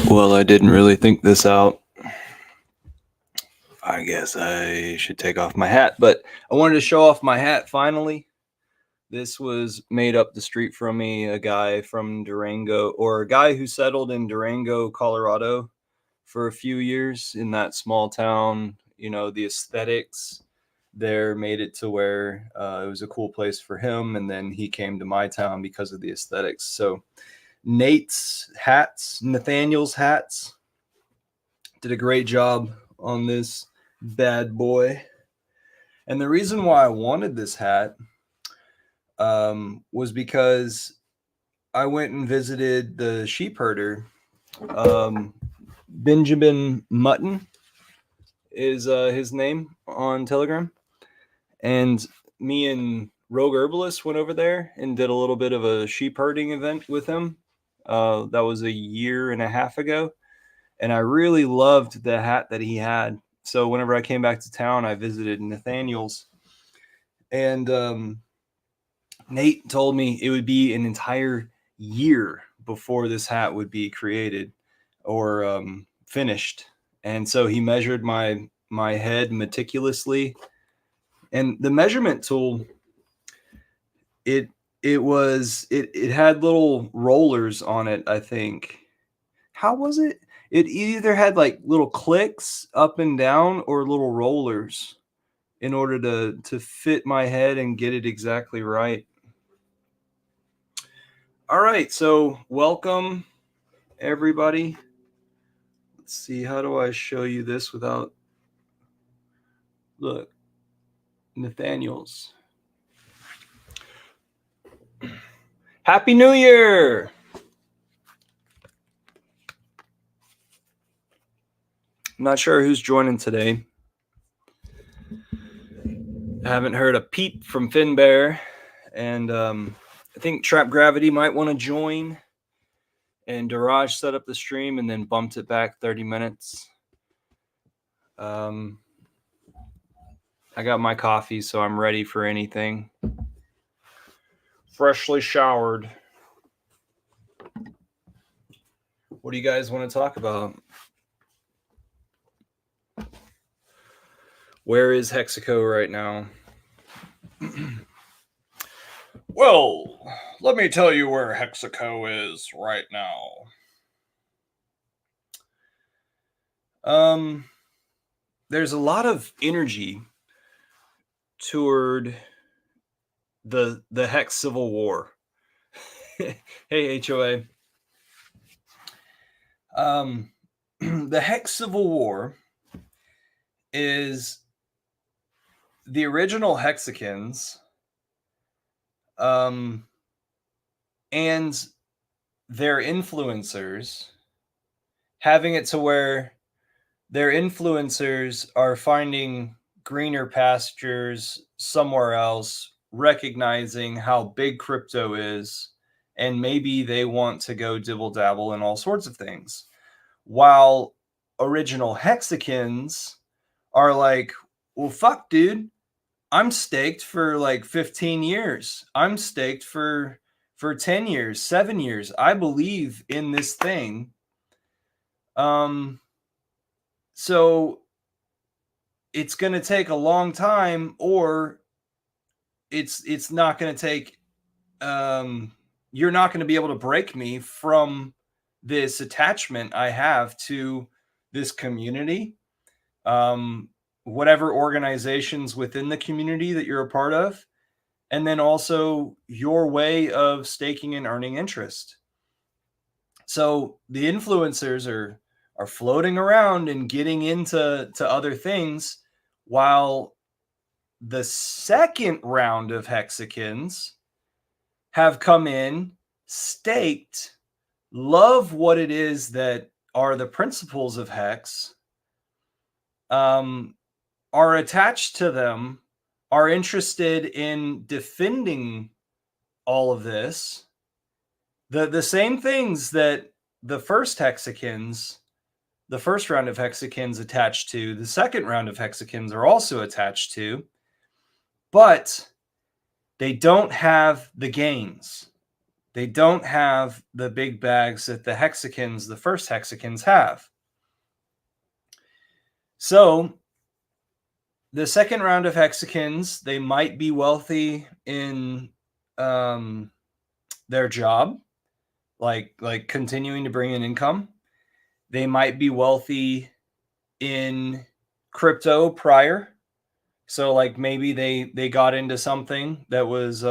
Well, I didn't really think this out. I guess I should take off my hat, but I wanted to show off my hat finally. This was made up the street from me, a guy from Durango, or a guy who settled in Durango, Colorado for a few years in that small town. You know, the aesthetics there made it to where it was a cool place for him. And then he came to my town because of the aesthetics. So Nathaniel's hats, did a great job on this bad boy. And the reason why I wanted this hat was because I went and visited the sheep herder. Benjamin Mutton is his name on Telegram. And me and Rogue Herbalist went over there and did a little bit of a sheep herding event with him. That was a year and a half ago. And I really loved the hat that he had. So whenever I came back to town, I visited Nathaniel's. And Nate told me it would be an entire year before this hat would be created or finished. And so he measured my head meticulously. And the measurement tool, it had little rollers on it, I think. How was it? It either had like little clicks up and down or little rollers in order to fit my head and get it exactly right. All right, so welcome everybody. Let's see, how do I show you this without, look, Nathaniel's. Happy New Year! I'm not sure who's joining today. I haven't heard a peep from Finbear, and I think Trap Gravity might want to join. And Daraj set up the stream and then bumped it back 30 minutes. I got my coffee, so I'm ready for anything. Freshly showered. What do you guys want to talk about? Where is Hexaco right now? Well, let me tell you where Hexaco is right now. There's a lot of energy toward the Hex Civil War. Hey, HOA. The Hex Civil War is the original Hexicans and their influencers having it to where their influencers are finding greener pastures somewhere else, recognizing how big crypto is, and maybe they want to go dibble dabble in all sorts of things. While original Hexicans are like, well, fuck, dude, I'm staked for like 15 years. I'm staked for 10 years, 7 years. I believe in this thing. So it's going to take a long time, or it's not going to take, you're not going to be able to break me from this attachment I have to this community. Whatever organizations within the community that you're a part of, and then also your way of staking and earning interest. So the influencers are floating around and getting into other things, while the second round of Hexicans have come in, staked, love what it is that are the principles of Hex, are attached to them, are interested in defending all of this. The same things that the first Hexicans, the first round of Hexicans attached to, the second round of Hexicans are also attached to. But they don't have the gains. They don't have the big bags that the hexagons, the first hexagons, have. So the second round of hexagons, they might be wealthy in their job, like continuing to bring in income. They might be wealthy in crypto prior. So like maybe they got into something that was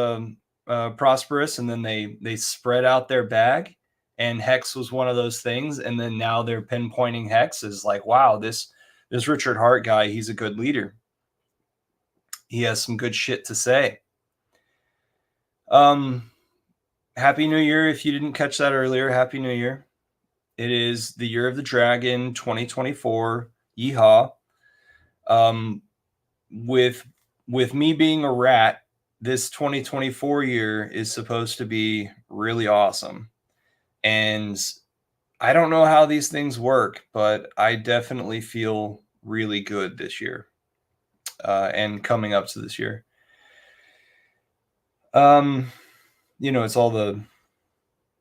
prosperous, and then they spread out their bag, and Hex was one of those things. And then now they're pinpointing Hex as like, wow, this Richard Hart guy, he's a good leader. He has some good shit to say. Happy New Year. If you didn't catch that earlier, Happy New Year. It is the year of the dragon, 2024. Yeehaw. With me being a rat, this 2024 year is supposed to be really awesome. And I don't know how these things work, but I definitely feel really good this year, and coming up to this year. It's all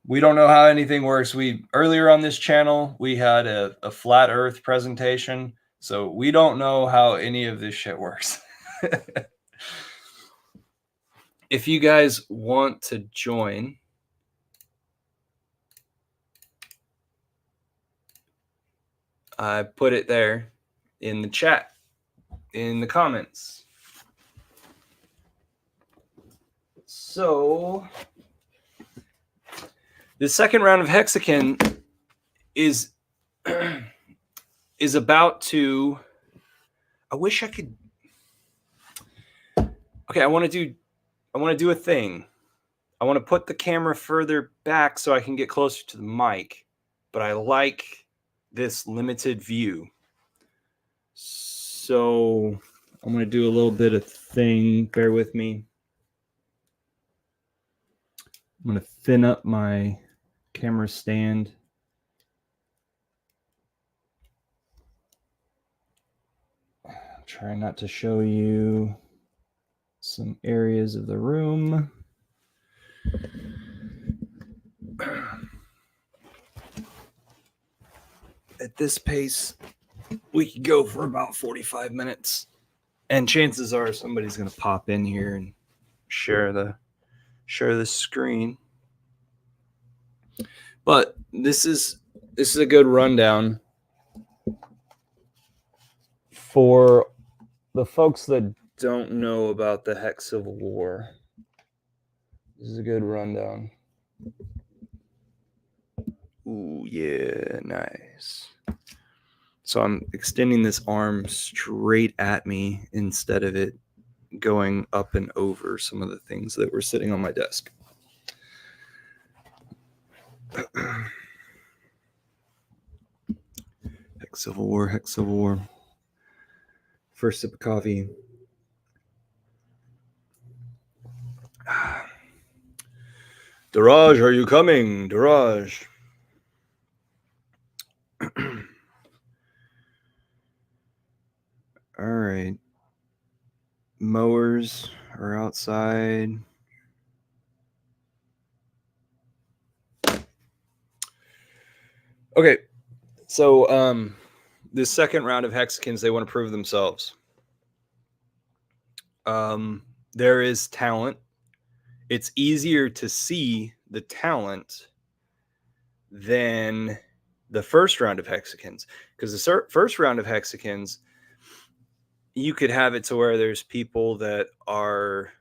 we don't know how anything works. Earlier on this channel, we had a flat earth presentation, so we don't know how any of this shit works. If you guys want to join, I put it there in the chat, in the comments. So the second round of hexagon is about to. I wish I could. Okay, I want to do a thing. I want to put the camera further back so I can get closer to the mic, but I like this limited view. So I'm going to do a little bit of thing. Bear with me. I'm going to thin up my camera stand. Try not to show you some areas of the room. At this pace, we could go for about 45 minutes. And chances are somebody's going to pop in here and share the screen. But this is a good rundown for the folks that don't know about the Hex Civil War. This is a good rundown. Ooh, yeah, nice. So I'm extending this arm straight at me instead of it going up and over some of the things that were sitting on my desk. Hex Civil War, Hex Civil War. First sip of coffee. Daraj, are you coming? Daraj. All right. Mowers are outside. Okay. So this second round of hexagons, they want to prove themselves. There is talent. It's easier to see the talent than the first round of hexagons, because the first round of hexagons, you could have it to where there's people that are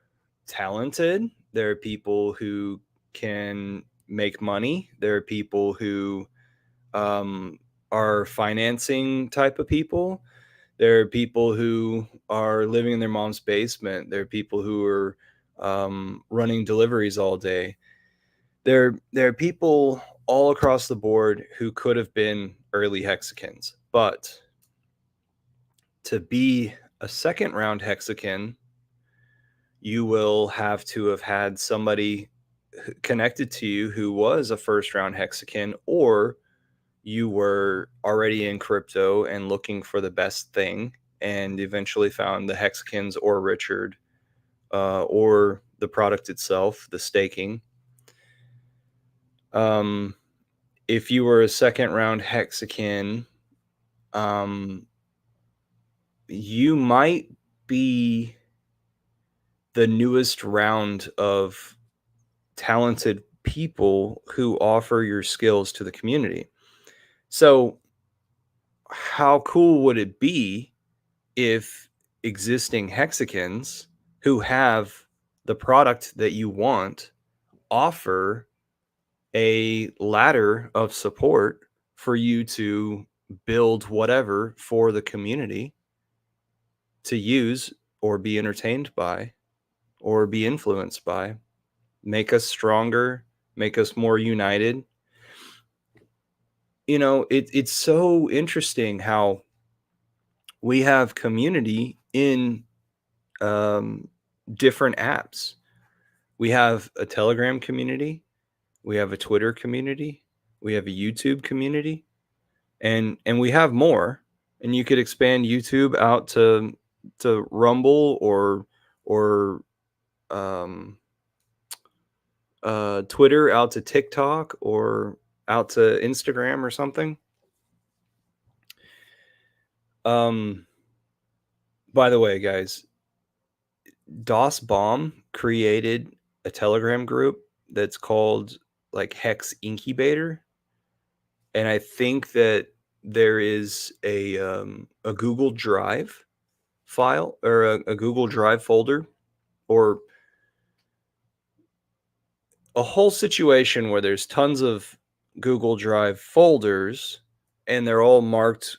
talented. There are people who can make money. There are people who are financing type of people. There are people who are living in their mom's basement. There are people who are running deliveries all day. There are people all across the board who could have been early hexagons, but to be a second round hexagon, you will have to have had somebody connected to you who was a first round hexagon, or you were already in crypto and looking for the best thing and eventually found the hexagons or Richard, or the product itself, the staking. If you were a second round Hexakin, you might be the newest round of talented people who offer your skills to the community. So how cool would it be if existing Hexicans who have the product that you want offer a ladder of support for you to build whatever for the community to use or be entertained by or be influenced by, make us stronger, make us more united. You know, it's so interesting how we have community in different apps. We have a Telegram community, we have a Twitter community, we have a YouTube community, and we have more. And you could expand YouTube out to Rumble or Twitter out to TikTok or out to Instagram or something. By the way, guys, DOS Bomb created a Telegram group that's called like Hex Incubator, and I think that there is a Google Drive file or a Google Drive folder or a whole situation where there's tons of Google Drive folders and they're all marked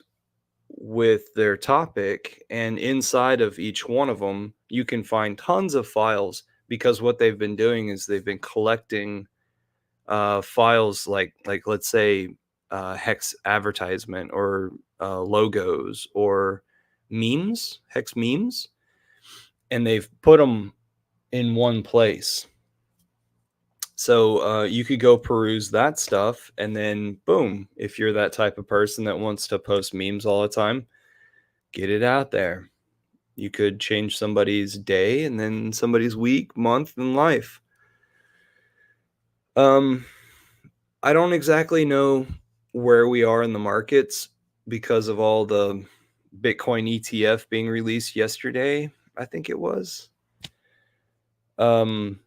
with their topic, and inside of each one of them you can find tons of files, because what they've been doing is they've been collecting files like let's say hex advertisement or logos or memes, hex memes, and they've put them in one place. So you could go peruse that stuff, and then boom, if you're that type of person that wants to post memes all the time, get it out there. You could change somebody's day and then somebody's week, month, and life. I don't exactly know where we are in the markets because of all the Bitcoin ETF being released yesterday, I think it was. But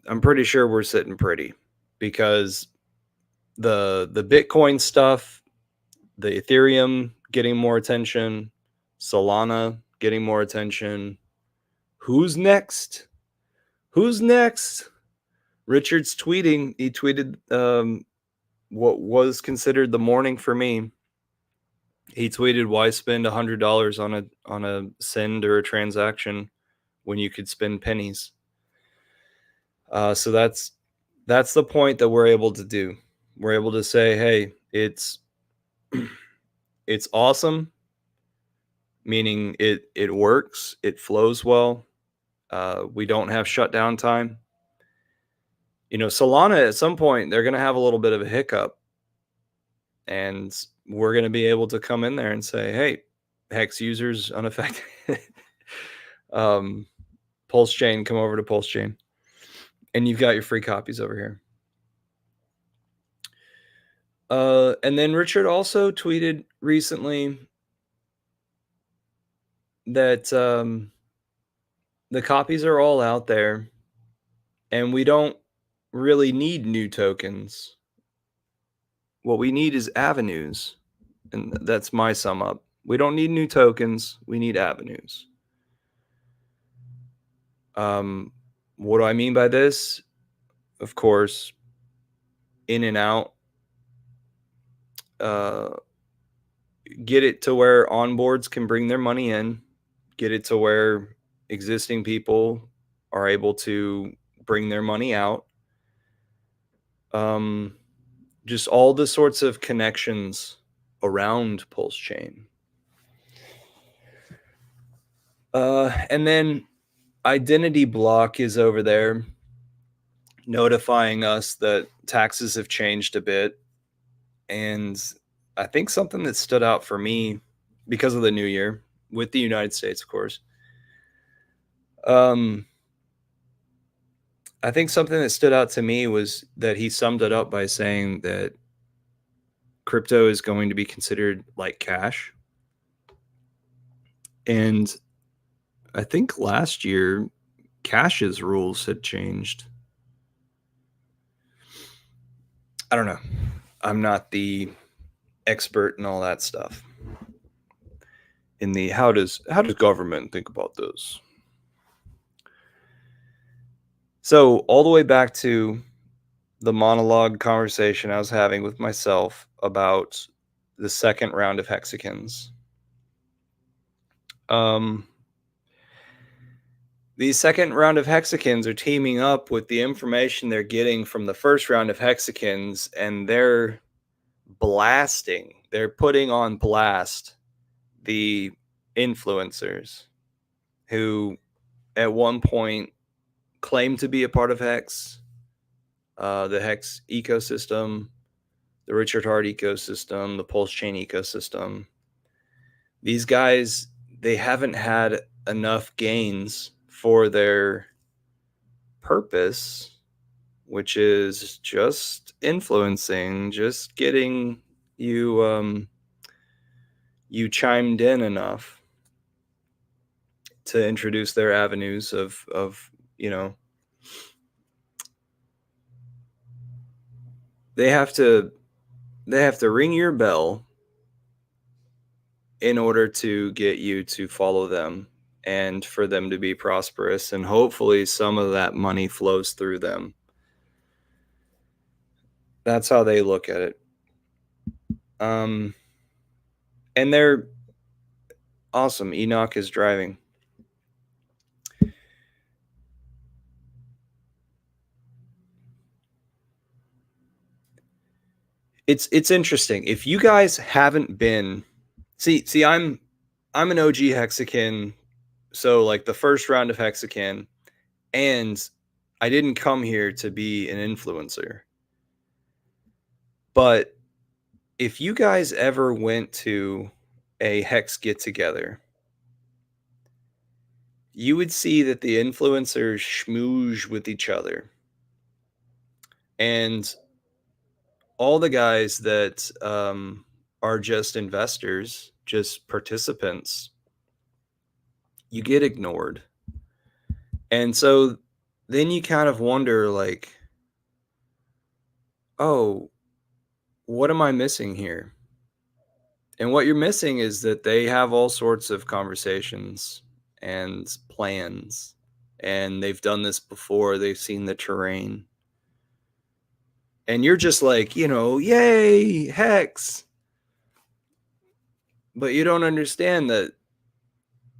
I'm pretty sure we're sitting pretty, because the Bitcoin stuff, the Ethereum getting more attention, Solana getting more attention. Who's next? Who's next? Richard's tweeting. He tweeted what was considered the morning for me. He tweeted, "Why spend $100 on a send or a transaction when you could spend pennies?" So that's the point that we're able to do. We're able to say, "Hey, it's awesome," meaning it works, it flows well. We don't have shutdown time. You know, Solana at some point they're going to have a little bit of a hiccup, and we're going to be able to come in there and say, "Hey, Hex users unaffected." Pulse Chain, come over to Pulse Chain, and you've got your free copies over here. And then Richard also tweeted recently that the copies are all out there, and we don't really need new tokens. What we need is avenues, and that's my sum up. We don't need new tokens. We need avenues. What do I mean by this? Of course, in and out. Get it to where onboards can bring their money in. Get it to where existing people are able to bring their money out. Just all the sorts of connections around Pulse Chain. And then Identity Block is over there notifying us that taxes have changed a bit. And I think something that stood out for me because of the new year with the United States, of course, I think something that stood out to me was that he summed it up by saying that crypto is going to be considered like cash. And I think last year, cash's rules had changed. I don't know. I'm not the expert in all that stuff. In the how does government think about this? So all the way back to the monologue conversation I was having with myself about the second round of hexagons. The second round of hexagons are teaming up with the information they're getting from the first round of hexagons, and they're putting on blast the influencers who at one point claimed to be a part of Hex, the Hex ecosystem, the Richard Hart ecosystem, the Pulse Chain ecosystem. These guys, they haven't had enough gains for their purpose, which is just influencing, just getting you you chimed in enough to introduce their avenues of they have to ring your bell in order to get you to follow them and for them to be prosperous, and hopefully some of that money flows through them. That's how they look at it. And they're awesome. Enoch is driving. It's interesting. If you guys haven't been see I'm an OG Hexagon, so like the first round of Hexagon, and I didn't come here to be an influencer. But if you guys ever went to a Hex get together, you would see that the influencers schmooze with each other. And all the guys that are just investors, just participants, you get ignored. And so then you kind of wonder, like, oh, what am I missing here? And what you're missing is that they have all sorts of conversations and plans, and they've done this before. They've seen the terrain. And you're just like, yay, Hex. But you don't understand that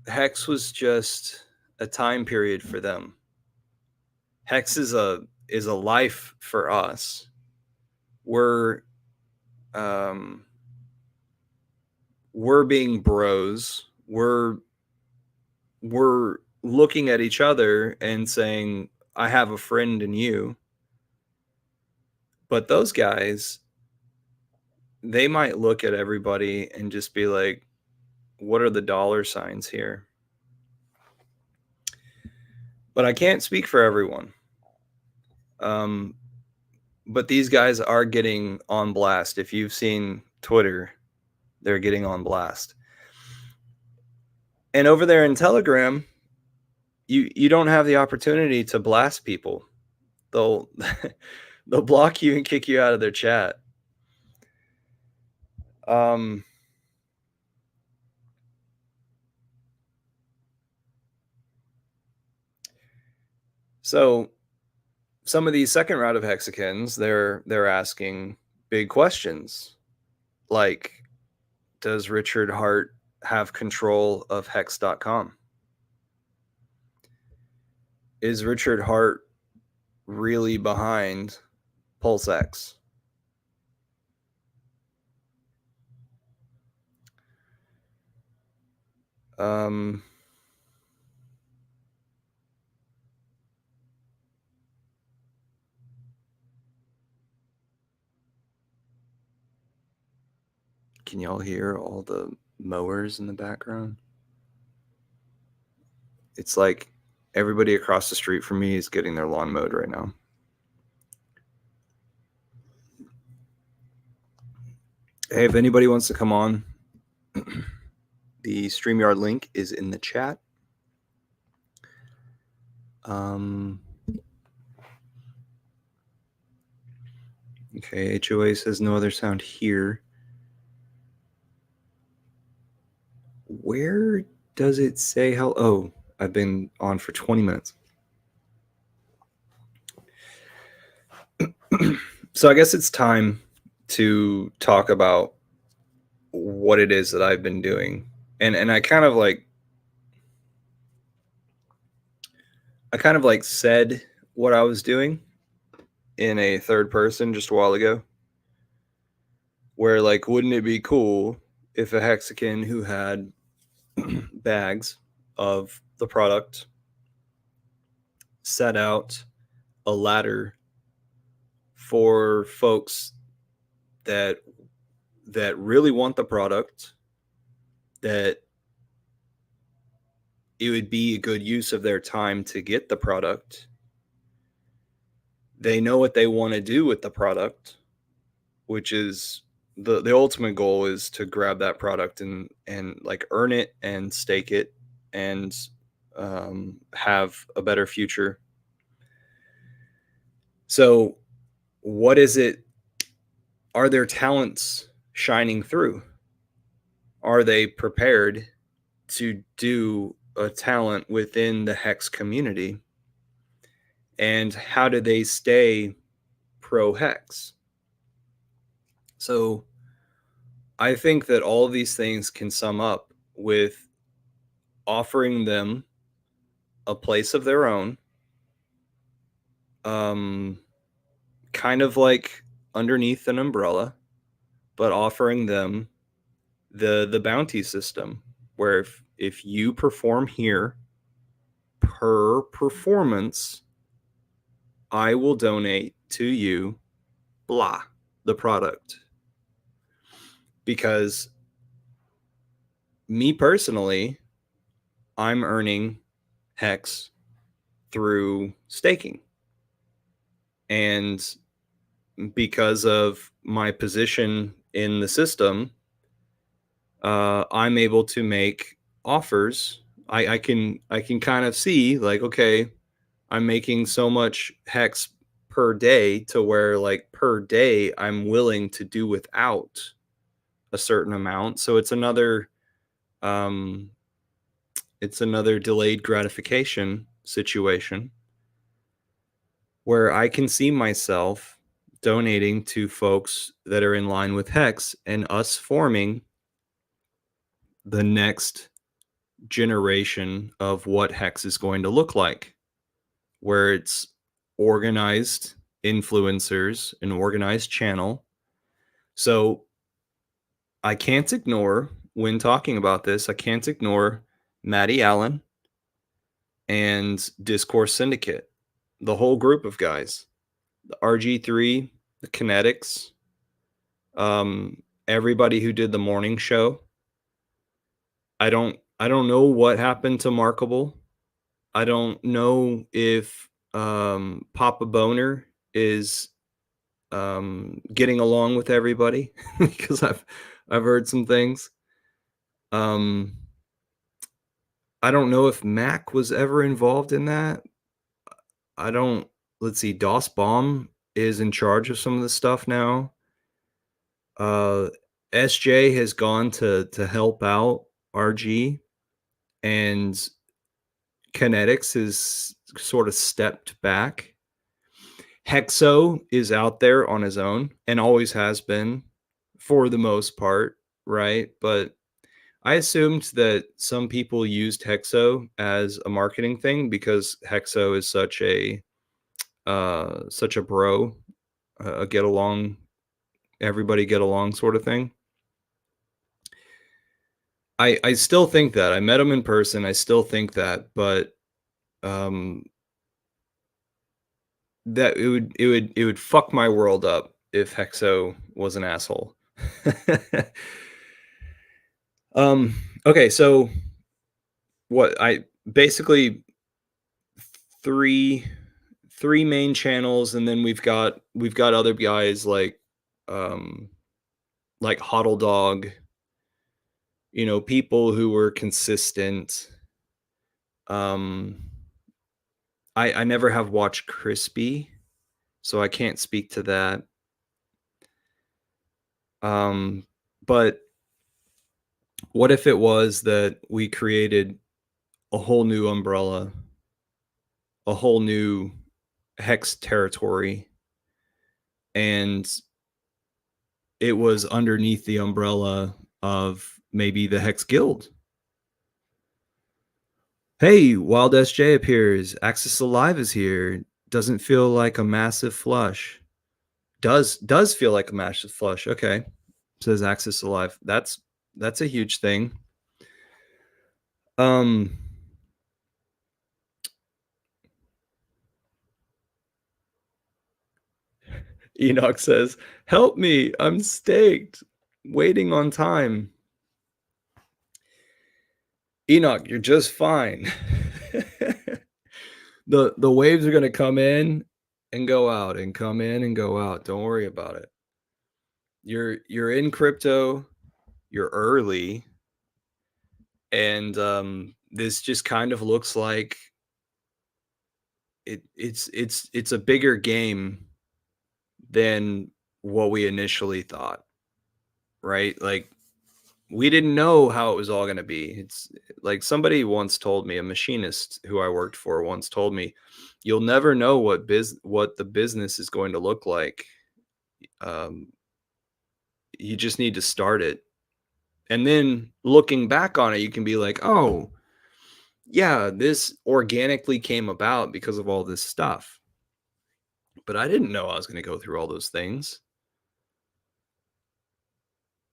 Hex was just a time period for them. Hex is a life for us. We're being bros. We're looking at each other and saying, I have a friend in you. But those guys, they might look at everybody and just be like, what are the dollar signs here? But I can't speak for everyone. But these guys are getting on blast. If you've seen Twitter, they're getting on blast. And over there in Telegram, you don't have the opportunity to blast people. They'll block you and kick you out of their chat. So some of these second round of hexagons, they're asking big questions, like, does Richard Hart have control of Hex.com? Is Richard Hart really behind PulseX? Can y'all hear all the mowers in the background? It's like everybody across the street from me is getting their lawn mowed right now. Hey, if anybody wants to come on, the StreamYard link is in the chat. Okay, HOA says no other sound here. Where does it say how? Oh, I've been on for 20 minutes. So I guess it's time to talk about what it is that I've been doing. And I kind of like said what I was doing in a third person just a while ago. Where like, wouldn't it be cool if a Hexagon who had bags of the product set out a ladder for folks that really want the product, that it would be a good use of their time to get the product. They know what they want to do with the product, which is the ultimate goal is to grab that product and like earn it and stake it and have a better future. So what is it? Are their talents shining through? Are they prepared to do a talent within the Hex community? And how do they stay pro Hex? So I think that all of these things can sum up with offering them a place of their own, kind of like underneath an umbrella, but offering them the bounty system, where if you perform here per performance, I will donate to you blah, the product. Because me personally, I'm earning Hex through staking. And because of my position in the system, I'm able to make offers. I can kind of see like, okay, I'm making so much Hex per day to where like per day I'm willing to do without a certain amount. So it's another delayed gratification situation where I can see myself donating to folks that are in line with Hex and us forming the next generation of what Hex is going to look like, where it's organized influencers, an organized channel. So I can't ignore, when talking about this, I can't ignore Maddie Allen and Discourse Syndicate, the whole group of guys, the RG3, the Kinetics, everybody who did the morning show. I don't know what happened to Markable. I don't know if Papa Boner is getting along with everybody because I've heard some things. I don't know if Mac was ever involved in that. Let's see, DOS Bomb is in charge of some of the stuff now. SJ has gone to help out RG, and Kinetics has sort of stepped back. Hexo is out there on his own and always has been for the most part, right? But I assumed that some people used Hexo as a marketing thing because Hexo is such a bro, a get along, everybody get along sort of thing. I still think that. I met him in person. I still think that, but that it would fuck my world up if Hexo was an asshole. Okay, so what I basically three main channels, and then we've got other guys um like Huddle Dog, people who were consistent. Um I never have watched Crispy, so I can't speak to that. But what if it was that we created a whole new umbrella, a whole new hex territory, and it was underneath the umbrella of maybe the Hex Guild? Hey, Wild SJ appears. Axis Alive is here. Doesn't feel like a massive flush. Does feel like a massive flush. Okay. Says Axis Alive. That's a huge thing. Enoch says, "Help me. I'm staked. Waiting on time." Enoch, you're just fine. The waves are going to come in and go out and come in and go out. Don't worry about it. You're in crypto, you're early, and this just kind of looks like it's a bigger game than what we initially thought, right? Like, we didn't know how it was all going to be. It's like somebody once told me, a machinist who I worked for once told me, you'll never know what the business is going to look like. You just need to start it. And then looking back on it, you can be like, oh, yeah, this organically came about because of all this stuff. But I didn't know I was going to go through all those things.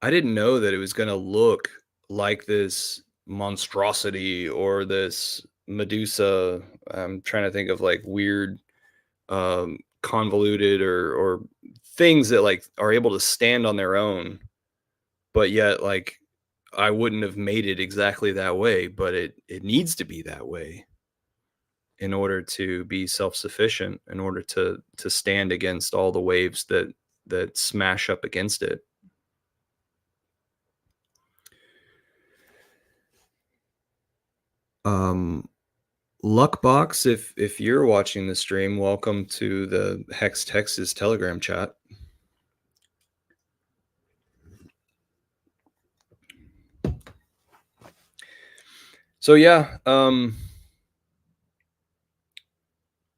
I didn't know that it was going to look like this monstrosity or this Medusa. I'm trying to think of like weird, convoluted or things that like are able to stand on their own, but yet like I wouldn't have made it exactly that way, but it needs to be that way in order to be self-sufficient, in order to stand against all the waves that smash up against it. Luckbox, if you're watching the stream, welcome to the Hex Texas Telegram chat. So yeah,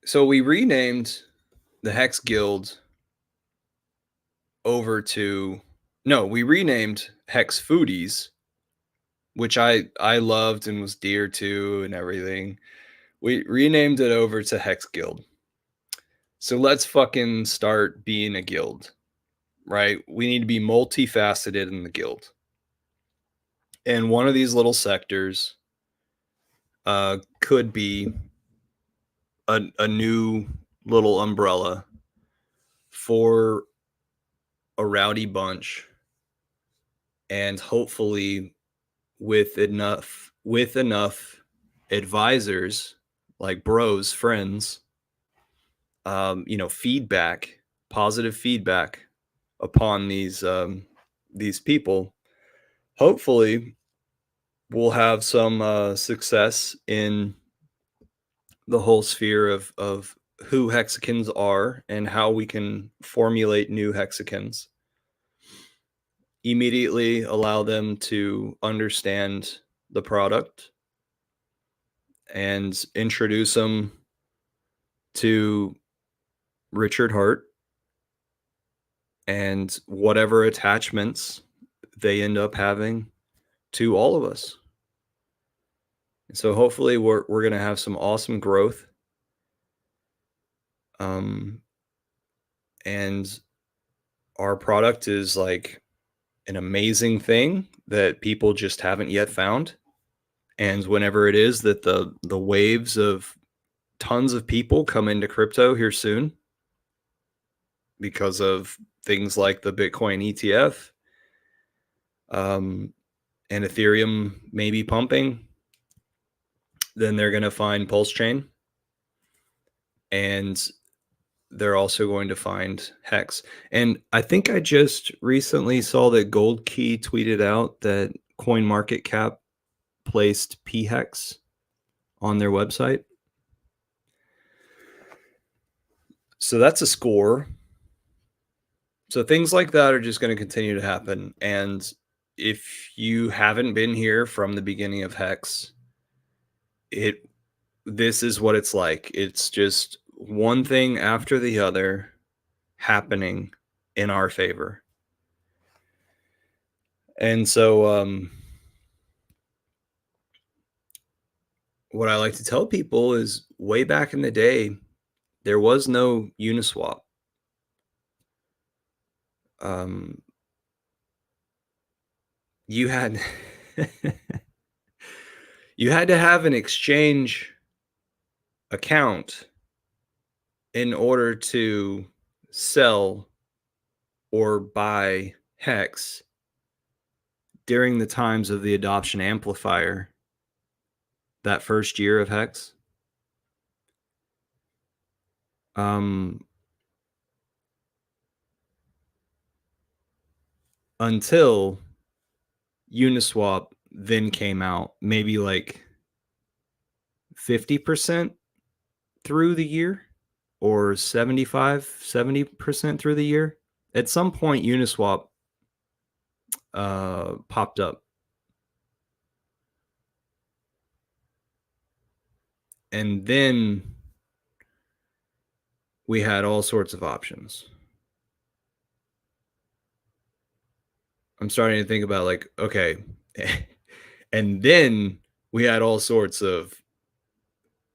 so we renamed the Hex Guild over to we renamed Hex Foodies, which I loved and was dear to and everything. We renamed it over to Hex Guild. So let's fucking start being a guild, right? We need to be multifaceted in the guild. And one of these little sectors could be a new little umbrella for a rowdy bunch, and hopefully with enough advisors, like bros, friends, feedback, positive feedback upon these people, hopefully we'll have some success in the whole sphere of who hexagons are and how we can formulate new hexagons. Immediately allow them to understand the product and introduce them to Richard Hart and whatever attachments they end up having to all of us. And so hopefully we're going to have some awesome growth. And our product is like an amazing thing that people just haven't yet found. And whenever it is that the waves of tons of people come into crypto here soon, because of things like the Bitcoin ETF, and Ethereum maybe pumping, then they're going to find Pulse Chain. and they're also going to find hex. And I think I just recently saw that Gold Key tweeted out that CoinMarketCap placed p hex on their website. So that's a score. So things like that are just going to continue to happen. And if you haven't been here from the beginning of hex, this is what it's like. It's just one thing after the other happening in our favor. And so what I like to tell people is way back in the day, there was no Uniswap. You had you had to have an exchange account in order to sell or buy hex during the times of the adoption amplifier, that first year of hex. Until Uniswap then came out, maybe like 50% through the year, or 70% through the year. At some point, Uniswap popped up. And then we had all sorts of options. I'm starting to think about like, okay, and then we had all sorts of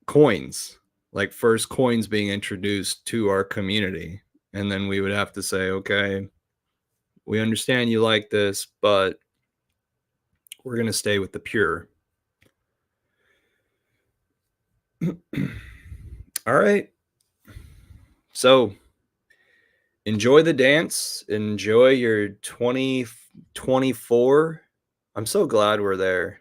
coins, like first coins being introduced to our community. And then we would have to say, okay, we understand you like this, but we're going to stay with the pure. All right. So enjoy the dance. Enjoy your 2024. I'm so glad we're there.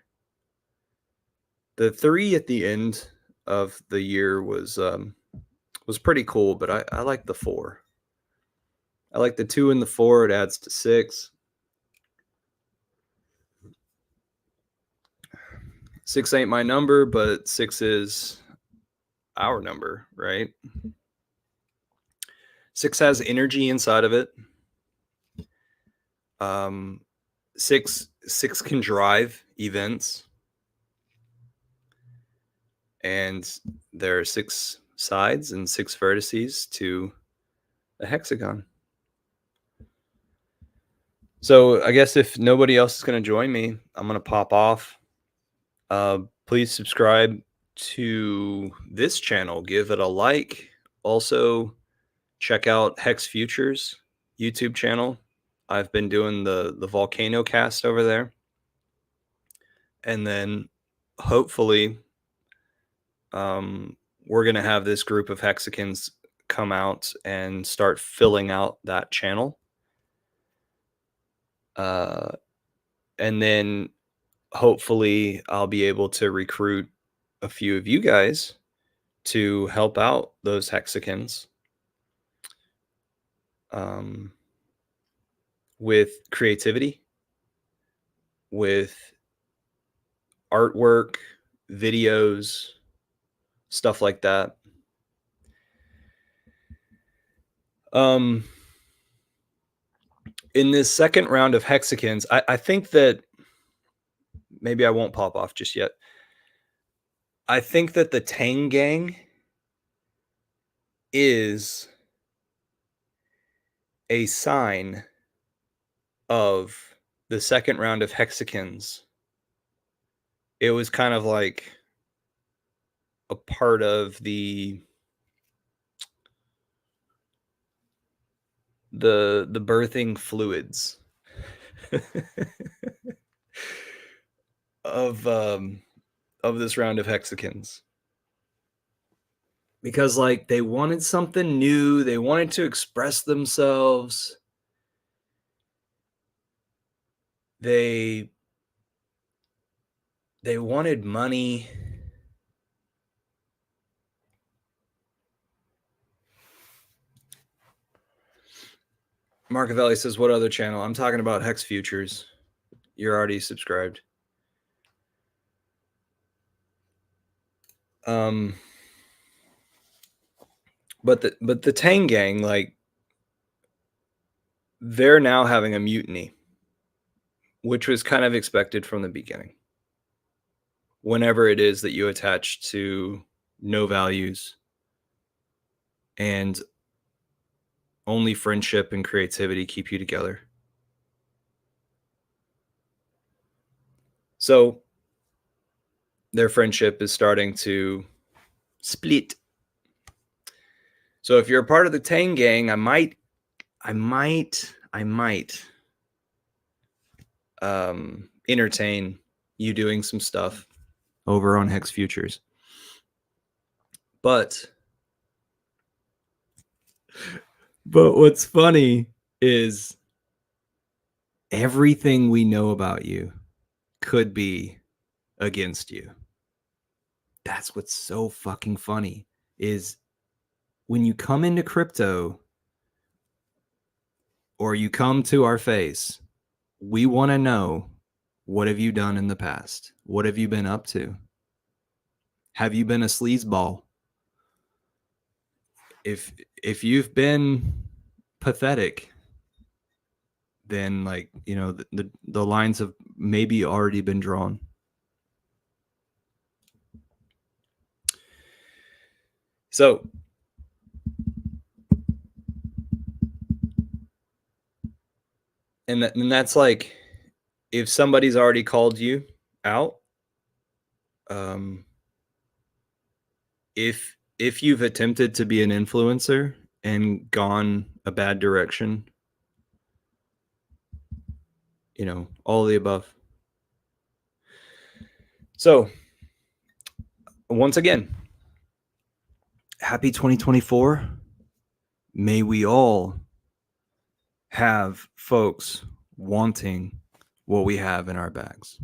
The 3 at the end of the year was pretty cool, but I like the 4. I like the 2 and the 4. It adds to 6. 6 ain't my number, but 6 is our number, right? 6 has energy inside of it. 6 can drive events, and there are 6 sides and 6 vertices to a hexagon. So I guess if nobody else is going to join me, I'm going to pop off. Please subscribe to this channel. Give it a like. Also, check out Hex Futures YouTube channel. I've been doing the Volcano cast over there. And then hopefully we're going to have this group of hexagons come out and start filling out that channel. And then hopefully I'll be able to recruit a few of you guys to help out those hexagons with creativity, with artwork, videos, stuff like that. In this second round of hexagons, I think that maybe I won't pop off just yet. I think that the Tang Gang is a sign of the second round of hexagons. It was kind of like a part of the birthing fluids of this round of hexagons, because like they wanted something new, they wanted to express themselves, they wanted money, Marcavelli says, what other channel? I'm talking about Hex Futures. You're already subscribed. But the Tang Gang, like, they're now having a mutiny, which was kind of expected from the beginning. Whenever it is that you attach to no values and only friendship and creativity keep you together. So their friendship is starting to split. So if you're a part of the Tang Gang, I might entertain you doing some stuff over on Hex Futures. But what's funny is everything we know about you could be against you. That's what's so fucking funny is when you come into crypto or you come to our face, we want to know, what have you done in the past? What have you been up to? Have you been a sleazeball? If you've been pathetic, then, like, you know, the lines have maybe already been drawn. So and that's like, if somebody's already called you out, if you've attempted to be an influencer and gone a bad direction, you know, all the above. So once again, happy 2024. May we all have folks wanting what we have in our bags.